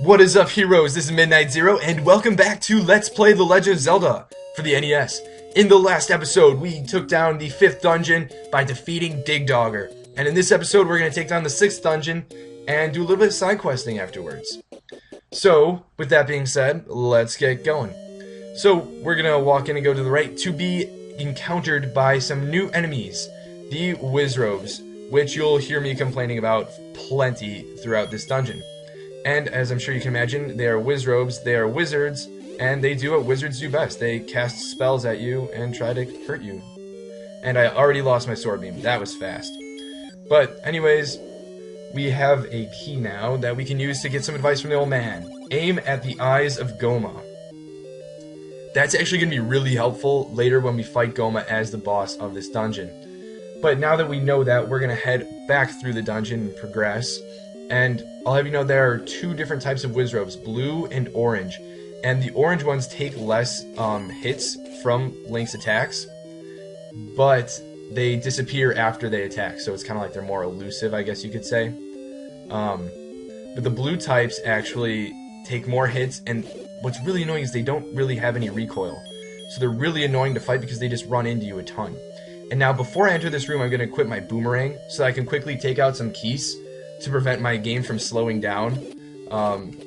What is up, heroes? This is Midnight Zero, and welcome back to Let's Play The Legend of Zelda for the NES. In the last episode, we took down the 5th dungeon by defeating Digdogger. And in this episode, we're going to take down the 6th dungeon and do a little bit of side questing afterwards. So, with that being said, let's get going. So, we're going to walk in and go to the right to be encountered by some new enemies, the Wizrobes, which you'll hear me complaining about plenty throughout this dungeon. And as I'm sure you can imagine, they are Wizrobes, they are wizards, and they do what wizards do best. They cast spells at you and try to hurt you. And I already lost my sword beam. That was fast. But anyways, we have a key now that we can use to get some advice from the old man. Aim at the eyes of Gohma. That's actually going to be really helpful later when we fight Gohma as the boss of this dungeon. But now that we know that, we're going to head back through the dungeon and progress. And I'll have you know there are 2 different types of Wizrobes, blue and orange. And the orange ones take less hits from Link's attacks, but they disappear after they attack, so it's kind of like they're more elusive, I guess you could say. But the blue types actually take more hits, and what's really annoying is they don't really have any recoil. So they're really annoying to fight because they just run into you a ton. And now before I enter this room, I'm going to equip my boomerang so that I can quickly take out some keys to prevent my game from slowing down,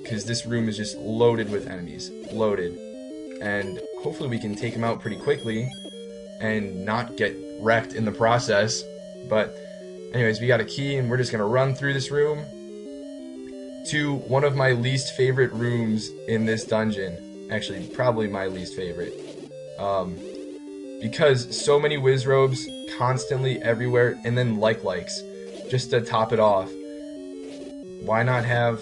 because this room is just loaded with enemies. Loaded. And hopefully we can take them out pretty quickly and not get wrecked in the process. But anyways, we got a key and we're just going to run through this room to one of my least favorite rooms in this dungeon. Actually, probably my least favorite. Because so many Wizrobes constantly everywhere, and then likes. Just to top it off, why not have,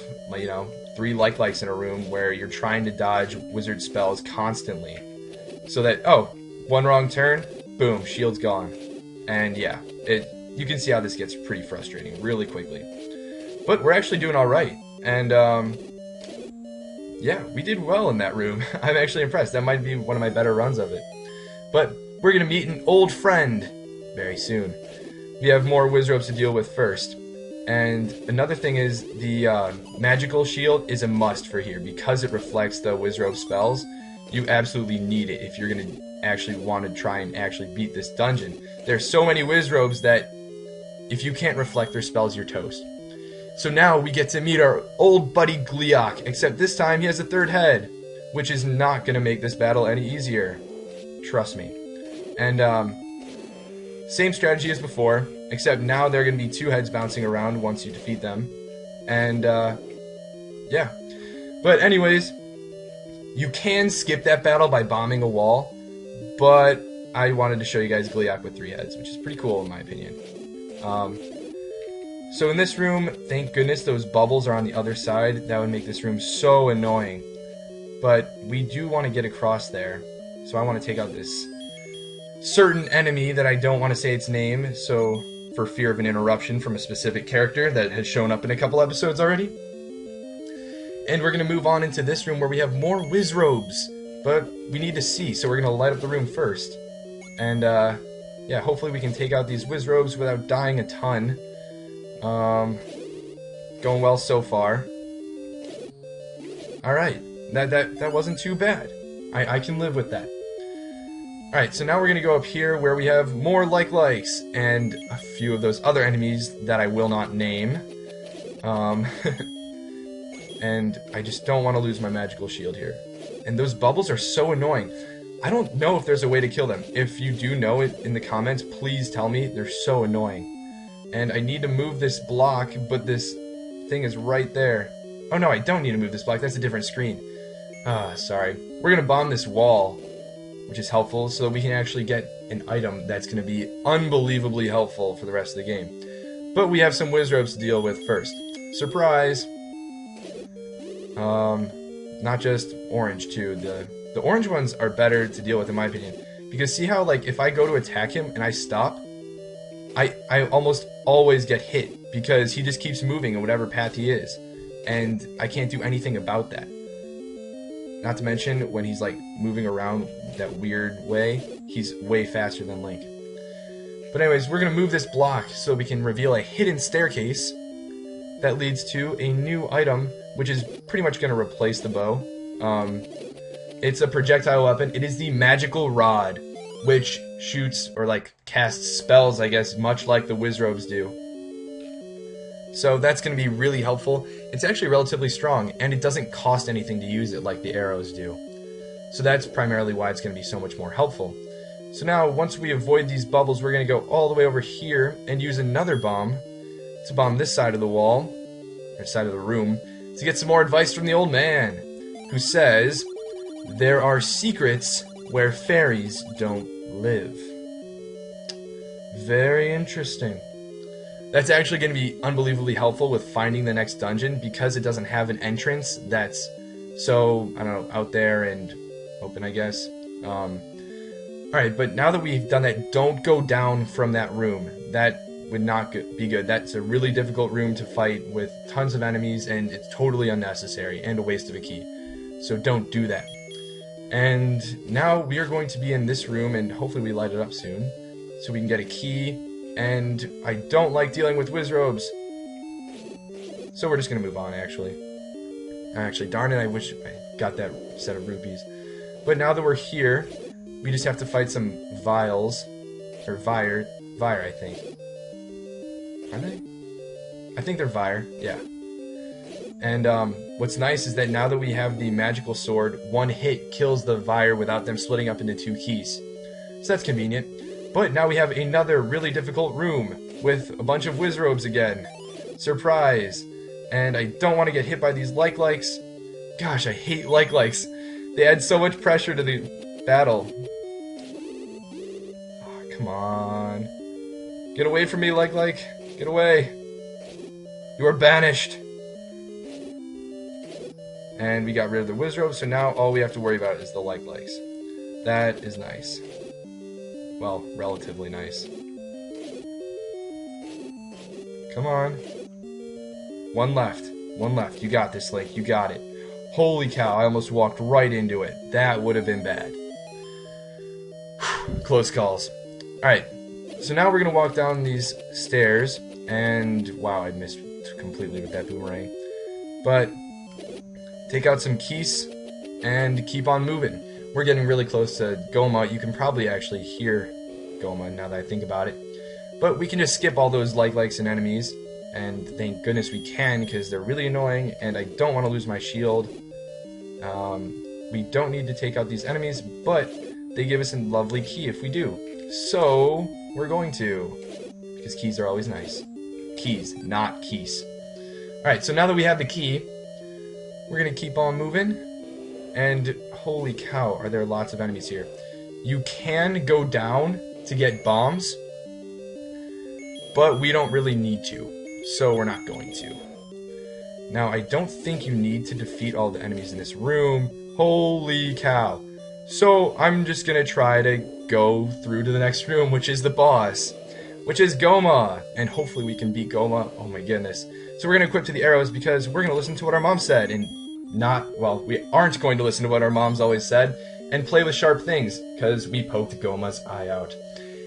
3 likes in a room where you're trying to dodge wizard spells constantly? So that, one wrong turn, boom, shield's gone. And yeah, you can see how this gets pretty frustrating really quickly. But we're actually doing alright. And, yeah, we did well in that room. I'm actually impressed. That might be one of my better runs of it. But we're going to meet an old friend very soon. We have more Wizrobes to deal with first. And another thing is, the magical shield is a must for here. Because it reflects the Wizrobe spells, you absolutely need it if you're going to actually want to try and actually beat this dungeon. There's so many Wizrobes that if you can't reflect their spells, you're toast. So now we get to meet our old buddy Gleeok, except this time he has a 3rd head, which is not going to make this battle any easier. Trust me. And same strategy as before, except now there are going to be 2 heads bouncing around once you defeat them. And, yeah. But anyways, you can skip that battle by bombing a wall, but I wanted to show you guys Gleeok with 3 heads, which is pretty cool in my opinion. So in this room, thank goodness those bubbles are on the other side. That would make this room so annoying. But we do want to get across there, so I want to take out this certain enemy that I don't want to say its name, so for fear of an interruption from a specific character that has shown up in a couple episodes already. And we're going to move on into this room where we have more Wizrobes, but we need to see, so we're going to light up the room first. And yeah, hopefully we can take out these Wizrobes without dying a ton. Going well so far. Alright, that wasn't too bad. I can live with that. Alright, so now we're going to go up here where we have more likes and a few of those other enemies that I will not name. And I just don't want to lose my magical shield here. And those bubbles are so annoying. I don't know if there's a way to kill them. If you do know it in the comments, please tell me. They're so annoying. And I need to move this block, but this thing is right there. Oh no, I don't need to move this block. That's a different screen. Sorry. We're going to bomb this wall, which is helpful, so that we can actually get an item that's going to be unbelievably helpful for the rest of the game. But we have some Wizrobes to deal with first. Surprise! Not just orange, too. The orange ones are better to deal with, in my opinion. Because see how, if I go to attack him and I stop, I almost always get hit, because he just keeps moving in whatever path he is. And I can't do anything about that. Not to mention, when he's moving around that weird way, he's way faster than Link. But anyways, we're going to move this block so we can reveal a hidden staircase that leads to a new item, which is pretty much going to replace the bow. It's a projectile weapon. It is the magical rod, which shoots or like casts spells, I guess, much like the Wizrobes do. So that's going to be really helpful. It's actually relatively strong, and it doesn't cost anything to use it like the arrows do. So that's primarily why it's going to be so much more helpful. So now, once we avoid these bubbles, we're going to go all the way over here and use another bomb to bomb this side of the wall, or side of the room, to get some more advice from the old man, who says, there are secrets where fairies don't live. Very interesting. That's actually going to be unbelievably helpful with finding the next dungeon, because it doesn't have an entrance that's so, I don't know, out there and open, I guess. Alright, but now that we've done that, don't go down from that room. That would not be good. That's a really difficult room to fight with tons of enemies, and it's totally unnecessary and a waste of a key. So don't do that. And now we are going to be in this room, and hopefully we light it up soon, so we can get a key. And I don't like dealing with Wizrobes, so we're just gonna move on. Actually, darn it, I wish I got that set of rupees. But now that we're here, we just have to fight some vials, or Vire, I think. Are they? I think they're Vire, yeah. And what's nice is that now that we have the magical sword, one hit kills the Vire without them splitting up into 2 keys. So that's convenient. But now we have another really difficult room with a bunch of Wizrobes again. Surprise! And I don't want to get hit by these like-likes. Gosh, I hate like-likes. They add so much pressure to the battle. Oh, come on. Get away from me, like-like. Get away. You are banished. And we got rid of the Wizrobe, so now all we have to worry about is the like-likes. That is nice. Well, relatively nice. Come on. One left. One left. You got this, Link. You got it. Holy cow, I almost walked right into it. That would have been bad. Close calls. Alright, so now we're going to walk down these stairs, and wow, I missed completely with that boomerang. But take out some keys and keep on moving. We're getting really close to Gohma. You can probably actually hear Gohma now that I think about it. But we can just skip all those like-likes and enemies, and thank goodness we can, because they're really annoying, and I don't want to lose my shield. We don't need to take out these enemies, but they give us a lovely key if we do. So, we're going to, because keys are always nice. Keys, not keys. Alright, so now that we have the key, we're going to keep on moving, and holy cow, are there lots of enemies here. You can go down to get bombs, but we don't really need to, so we're not going to. Now, I don't think you need to defeat all the enemies in this room. Holy cow. So, I'm just gonna try to go through to the next room, which is the boss, which is Gohma, and hopefully we can beat Gohma. Oh my goodness. So we're gonna equip to the arrows because we're gonna listen to what our mom said, and we aren't going to listen to what our moms always said, and play with sharp things, because we poked Gohma's eye out.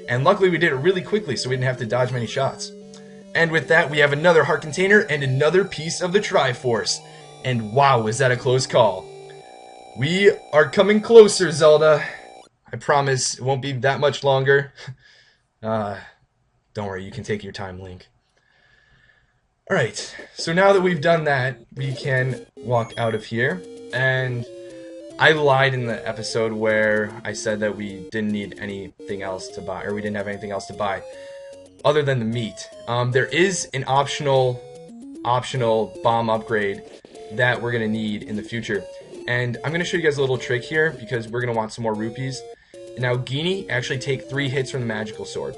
And luckily we did it really quickly, so we didn't have to dodge many shots. And with that, we have another heart container and another piece of the Triforce. And wow, is that a close call. We are coming closer, Zelda. I promise it won't be that much longer. Don't worry, you can take your time, Link. Alright, so now that we've done that, we can walk out of here. And I lied in the episode where I said that we didn't need anything else to buy, or we didn't have anything else to buy other than the meat. There is an optional bomb upgrade that we're going to need in the future. And I'm going to show you guys a little trick here, because we're going to want some more rupees. Now, Genie actually take 3 hits from the magical sword.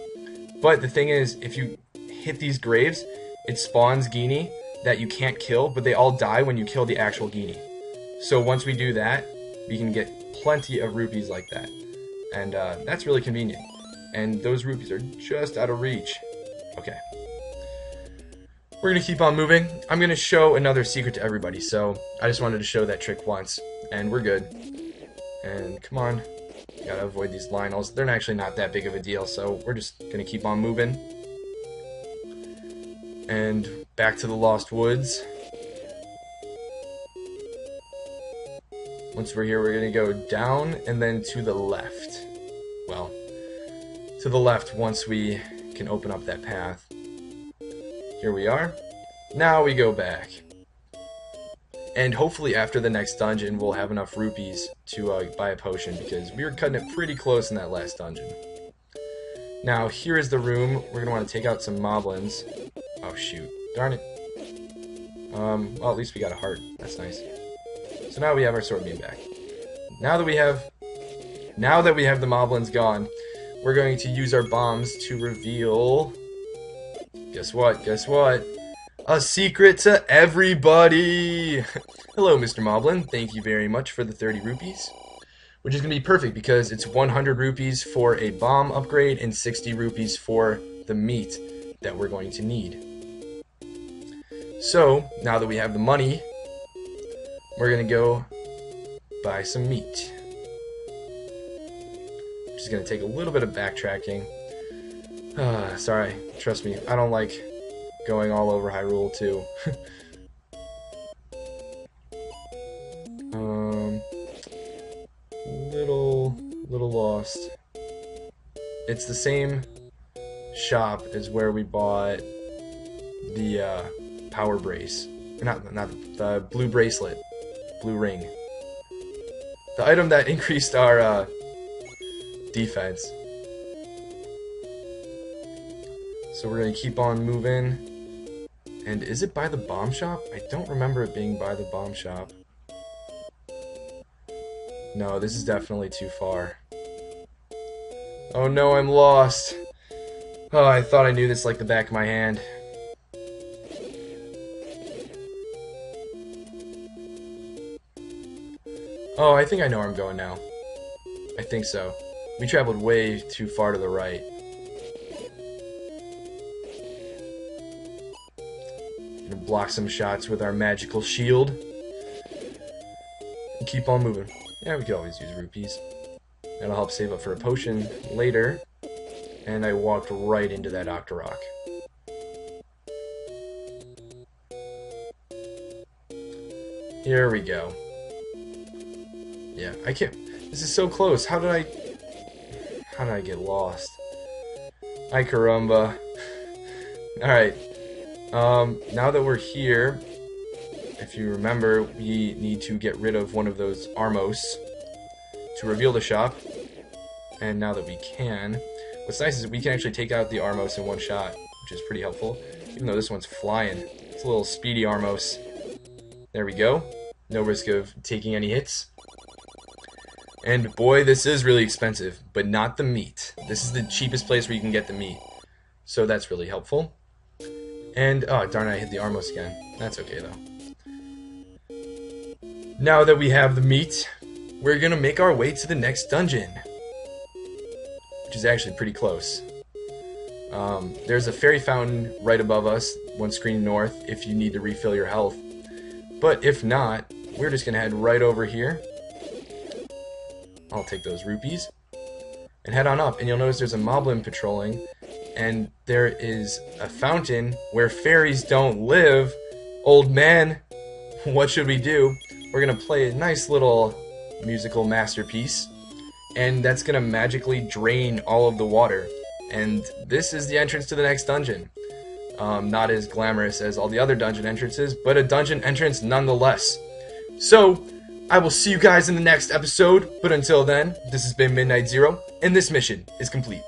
But the thing is, if you hit these graves, it spawns Genie that you can't kill, but they all die when you kill the actual Genie. So once we do that, we can get plenty of rupees like that. And that's really convenient. And those rupees are just out of reach. Okay. We're going to keep on moving. I'm going to show another secret to everybody, so I just wanted to show that trick once. And we're good. And come on. Gotta avoid these Lionels. They're actually not that big of a deal, so we're just going to keep on moving. And back to the Lost Woods. Once we're here, we're going to go down and then to the left. Well, to the left once we can open up that path. Here we are. Now we go back. And hopefully after the next dungeon, we'll have enough rupees to buy a potion, because we were cutting it pretty close in that last dungeon. Now, here is the room. We're going to want to take out some moblins. Oh, shoot. Darn it. Well, at least we got a heart. That's nice. So now we have our sword beam back. Now that we have the moblins gone, we're going to use our bombs to reveal... Guess what? Guess what? A secret to everybody! Hello, Mr. Moblin. Thank you very much for the 30 rupees. Which is going to be perfect because it's 100 rupees for a bomb upgrade and 60 rupees for the meat that we're going to need. So, now that we have the money, we're going to go buy some meat. Which is going to take a little bit of backtracking. Sorry, trust me, I don't like going all over Hyrule too. Little lost. It's the same shop as where we bought the power brace. Or not the blue bracelet. Blue ring. The item that increased our defense. So we're gonna keep on moving. And is it by the bomb shop? I don't remember it being by the bomb shop. No, this is definitely too far. Oh no, I'm lost. Oh, I thought I knew this like the back of my hand. Oh, I think I know where I'm going now. I think so. We traveled way too far to the right. Gonna block some shots with our magical shield. And keep on moving. Yeah, we could always use rupees. That'll help save up for a potion later. And I walked right into that Octorok. Here we go. Yeah, I can't. This is so close. How did I get lost? Ay caramba. Alright. Now that we're here, if you remember, we need to get rid of one of those Armos to reveal the shop. And now that we can, what's nice is we can actually take out the Armos in one shot, which is pretty helpful. Even though this one's flying. It's a little speedy Armos. There we go. No risk of taking any hits. And boy, this is really expensive, but not the meat. This is the cheapest place where you can get the meat. So that's really helpful. And, oh darn, I hit the Armos again. That's okay though. Now that we have the meat, we're gonna make our way to the next dungeon. Which is actually pretty close. There's a fairy fountain right above us, one screen north, if you need to refill your health. But if not, we're just gonna head right over here. I'll take those rupees. And head on up, and you'll notice there's a moblin patrolling. And there is a fountain where fairies don't live. Old man, what should we do? We're gonna play a nice little musical masterpiece. And that's gonna magically drain all of the water. And this is the entrance to the next dungeon. Not as glamorous as all the other dungeon entrances, but a dungeon entrance nonetheless. So, I will see you guys in the next episode, but until then, this has been Midnight Zero, and this mission is complete.